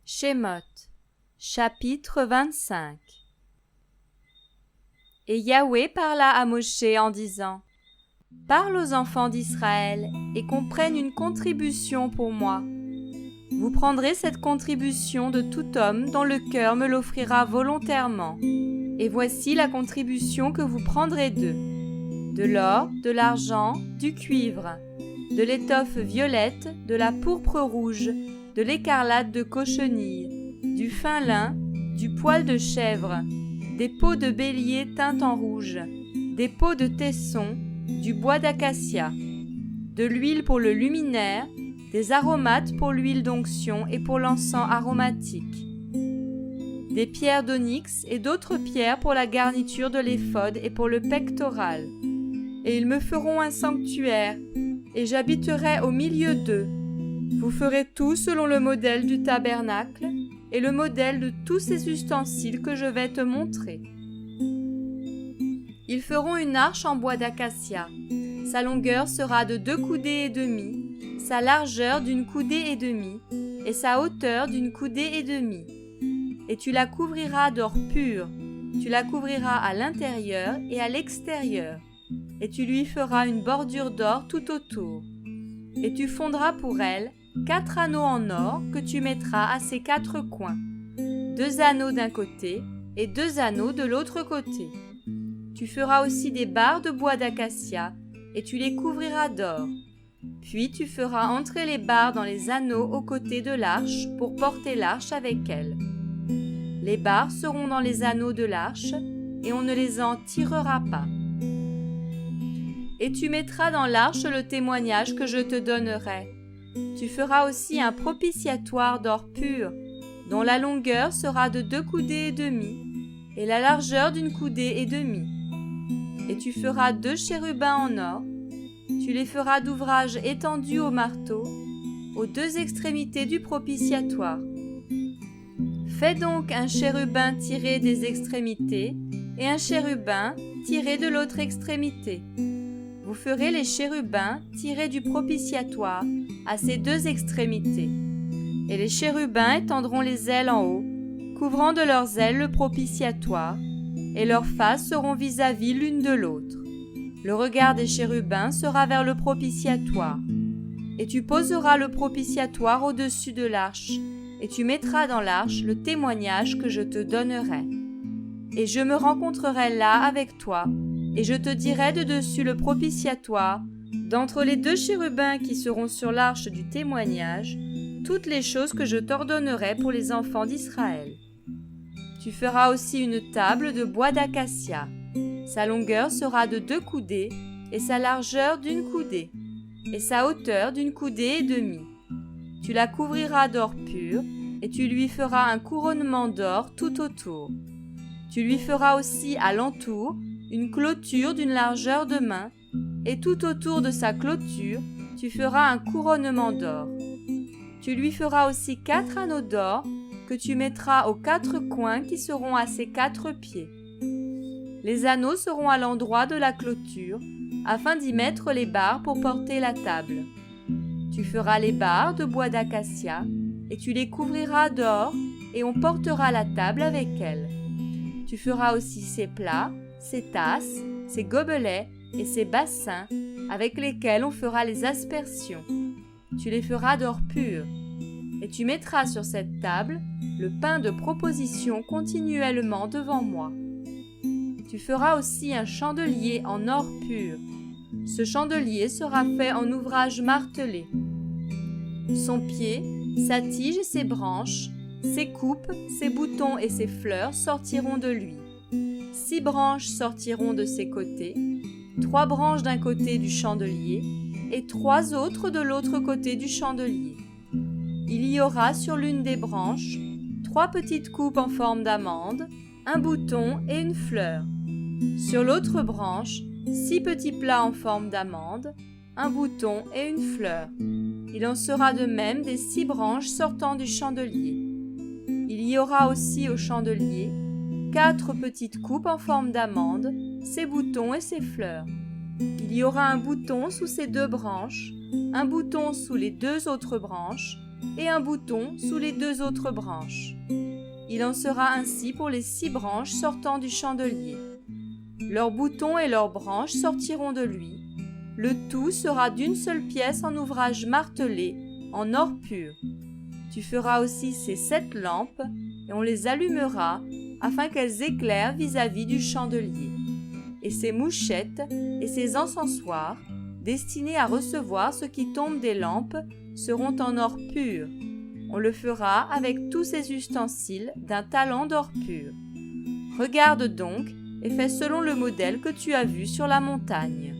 Shemot, chapitre 25. Et Yahweh parla à Moshe en disant : Parle aux enfants d'Israël et qu'on prenne une contribution pour moi. Vous prendrez cette contribution de tout homme dont le cœur me l'offrira volontairement. Et voici la contribution que vous prendrez d'eux : de l'or, de l'argent, du cuivre, de l'étoffe violette, de la pourpre rouge, de l'écarlate de cochenille, du fin lin, du poil de chèvre, des peaux de bélier teintes en rouge, des peaux de tesson, du bois d'acacia, de l'huile pour le luminaire, des aromates pour l'huile d'onction et pour l'encens aromatique, des pierres d'onyx et d'autres pierres pour la garniture de l'éphod et pour le pectoral. Et ils me feront un sanctuaire, et j'habiterai au milieu d'eux. Vous ferez tout selon le modèle du tabernacle et le modèle de tous ces ustensiles que je vais te montrer. Ils feront une arche en bois d'acacia. Sa longueur sera de 2 coudées et demie, sa largeur d'1 coudée et demie, et sa hauteur d'1 coudée et demie. Et tu la couvriras d'or pur. Tu la couvriras à l'intérieur et à l'extérieur. Et tu lui feras une bordure d'or tout autour. Et tu fondras pour elle 4 anneaux en or que tu mettras à ses 4 coins, 2 anneaux d'un côté et 2 anneaux de l'autre côté. Tu feras aussi des barres de bois d'acacia et tu les couvriras d'or. Puis tu feras entrer les barres dans les anneaux aux côtés de l'arche pour porter l'arche avec elles. Les barres seront dans les anneaux de l'arche et on ne les en tirera pas. Et tu mettras dans l'arche le témoignage que je te donnerai. Tu feras aussi un propitiatoire d'or pur, dont la longueur sera de 2 coudées et demie, et la largeur d'1 coudée et demie. Et tu feras 2 chérubins en or. Tu les feras d'ouvrage étendu au marteau, aux 2 extrémités du propitiatoire. Fais donc un chérubin tiré des extrémités, et un chérubin tiré de l'autre extrémité. Vous ferez les chérubins tirés du propitiatoire à ces 2 extrémités. Et les chérubins étendront les ailes en haut, couvrant de leurs ailes le propitiatoire, et leurs faces seront vis-à-vis l'une de l'autre. Le regard des chérubins sera vers le propitiatoire. Et tu poseras le propitiatoire au-dessus de l'arche, et tu mettras dans l'arche le témoignage que je te donnerai. Et je me rencontrerai là avec toi, et je te dirai de dessus le propitiatoire, d'entre les 2 chérubins qui seront sur l'arche du témoignage, toutes les choses que je t'ordonnerai pour les enfants d'Israël. Tu feras aussi une table de bois d'acacia. Sa longueur sera de 2 coudées, et sa largeur d'1 coudée, et sa hauteur d'1 coudée et demie. Tu la couvriras d'or pur, et tu lui feras un couronnement d'or tout autour. Tu lui feras aussi à l'entour une clôture d'une largeur de main, et tout autour de sa clôture, tu feras un couronnement d'or. Tu lui feras aussi 4 anneaux d'or que tu mettras aux 4 coins qui seront à ses 4 pieds. Les anneaux seront à l'endroit de la clôture, afin d'y mettre les barres pour porter la table. Tu feras les barres de bois d'acacia, et tu les couvriras d'or, et on portera la table avec elles. Tu feras aussi ses plats, ses tasses, ses gobelets et ses bassins, avec lesquels on fera les aspersions. Tu les feras d'or pur. Et tu mettras sur cette table le pain de proposition continuellement devant moi. Tu feras aussi un chandelier en or pur. Ce chandelier sera fait en ouvrage martelé. Son pied, sa tige et ses branches, ses coupes, ses boutons et ses fleurs sortiront de lui. 6 branches sortiront de ses côtés, 3 branches d'un côté du chandelier et 3 autres de l'autre côté du chandelier. Il y aura sur l'une des branches 3 petites coupes en forme d'amande, un bouton et une fleur. Sur l'autre branche, 6 petits plats en forme d'amande, un bouton et une fleur. Il en sera de même des 6 branches sortant du chandelier. Il y aura aussi au chandelier 4 petites coupes en forme d'amande, ses boutons et ses fleurs. Il y aura un bouton sous ces 2 branches, un bouton sous les 2 autres branches, et un bouton sous les 2 autres branches. Il en sera ainsi pour les 6 branches sortant du chandelier. Leurs boutons et leurs branches sortiront de lui. Le tout sera d'une seule pièce en ouvrage martelé, en or pur. Tu feras aussi ces 7 lampes, et on les allumera, afin qu'elles éclairent vis-à-vis du chandelier. Et ces mouchettes et ces encensoirs, destinés à recevoir ce qui tombe des lampes, seront en or pur. On le fera avec tous ces ustensiles d'un talent d'or pur. Regarde donc et fais selon le modèle que tu as vu sur la montagne.